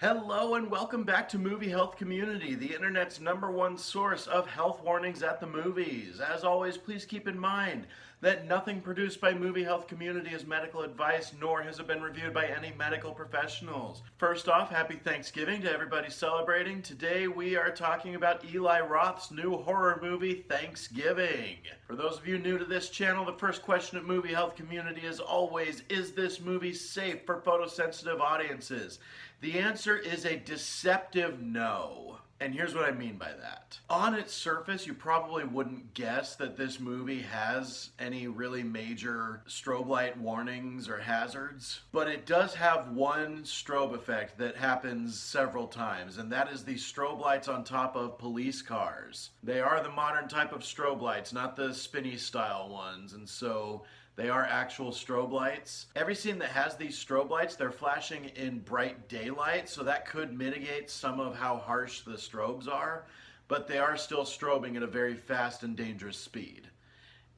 Hello and welcome back to Movie Health Community, the internet's #1 source of health warnings at the movies. As always, please keep in mind that nothing produced by Movie Health Community is medical advice, nor has it been reviewed by any medical professionals. First off, happy Thanksgiving to everybody celebrating. Today we are talking about Eli Roth's new horror movie, Thanksgiving. For those of you new to this channel, the first question at Movie Health Community is always, is this movie safe for photosensitive audiences? The answer is a deceptive no. And here's what I mean by that. On its surface, you probably wouldn't guess that this movie has any really major strobe light warnings or hazards. But it does have one strobe effect that happens several times, and that is the strobe lights on top of police cars. They are the modern type of strobe lights, not the spinny style ones, and so they are actual strobe lights. Every scene that has these strobe lights, they're flashing in bright daylight, so that could mitigate some of how harsh the strobes are, but they are still strobing at a very fast and dangerous speed.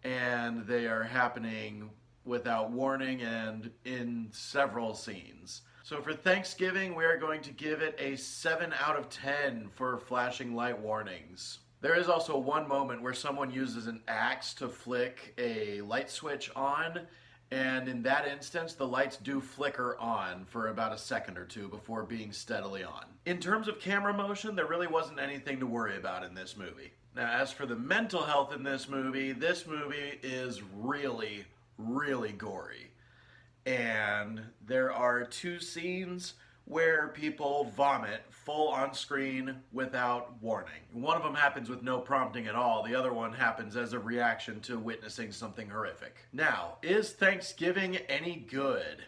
And they are happening without warning and in several scenes. So for Thanksgiving, we are going to give it a 7 out of 10 for flashing light warnings. There is also one moment where someone uses an axe to flick a light switch on, and in that instance, the lights do flicker on for about a second or two before being steadily on. In terms of camera motion, there really wasn't anything to worry about in this movie. Now, as for the mental health in this movie is really, really gory. And there are 2 scenes where people vomit full on screen without warning. One of them happens with no prompting at all. The other one happens as a reaction to witnessing something horrific. Now, is Thanksgiving any good?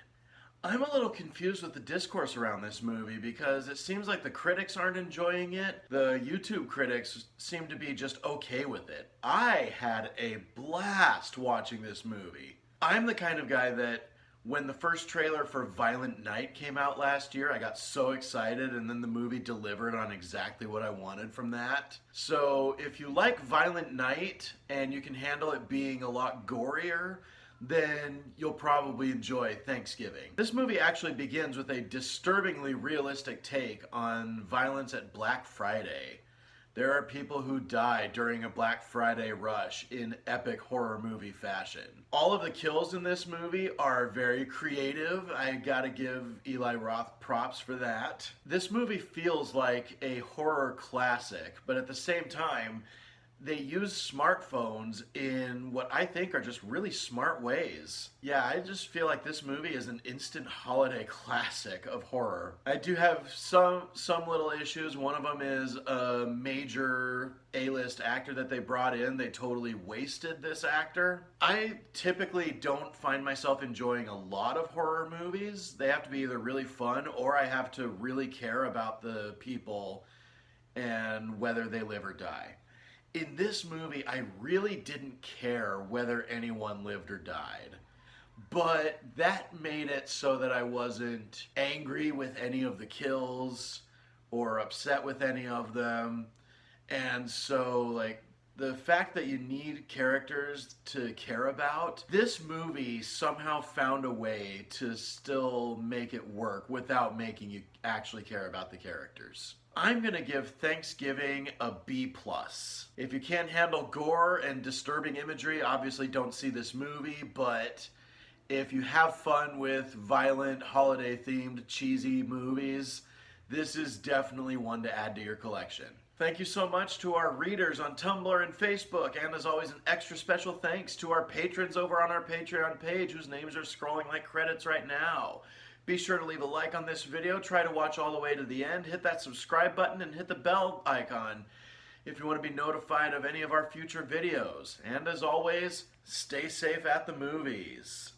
I'm a little confused with the discourse around this movie because it seems like the critics aren't enjoying it. The YouTube critics seem to be just okay with it. I had a blast watching this movie. I'm the kind of guy that when the first trailer for Violent Night came out last year, I got so excited, and then the movie delivered on exactly what I wanted from that. So if you like Violent Night and you can handle it being a lot gorier, then you'll probably enjoy Thanksgiving. This movie actually begins with a disturbingly realistic take on violence at Black Friday. There are people who die during a Black Friday rush in epic horror movie fashion. All of the kills in this movie are very creative. I gotta give Eli Roth props for that. This movie feels like a horror classic, but at the same time, they use smartphones in what I think are just really smart ways. Yeah, I just feel like this movie is an instant holiday classic of horror. I do have some little issues. One of them is a major A-list actor that they brought in. They totally wasted this actor. I typically don't find myself enjoying a lot of horror movies. They have to be either really fun or I have to really care about the people and whether they live or die. In this movie, I really didn't care whether anyone lived or died. But that made it so that I wasn't angry with any of the kills or upset with any of them. And so, like, the fact that you need characters to care about, this movie somehow found a way to still make it work without making you actually care about the characters. I'm gonna give Thanksgiving a B+. If you can't handle gore and disturbing imagery, obviously don't see this movie, but if you have fun with violent, holiday-themed, cheesy movies, this is definitely one to add to your collection. Thank you so much to our readers on Tumblr and Facebook, and as always, an extra special thanks to our patrons over on our Patreon page, whose names are scrolling like credits right now. Be sure to leave a like on this video, try to watch all the way to the end, hit that subscribe button, and hit the bell icon if you want to be notified of any of our future videos. And as always, stay safe at the movies.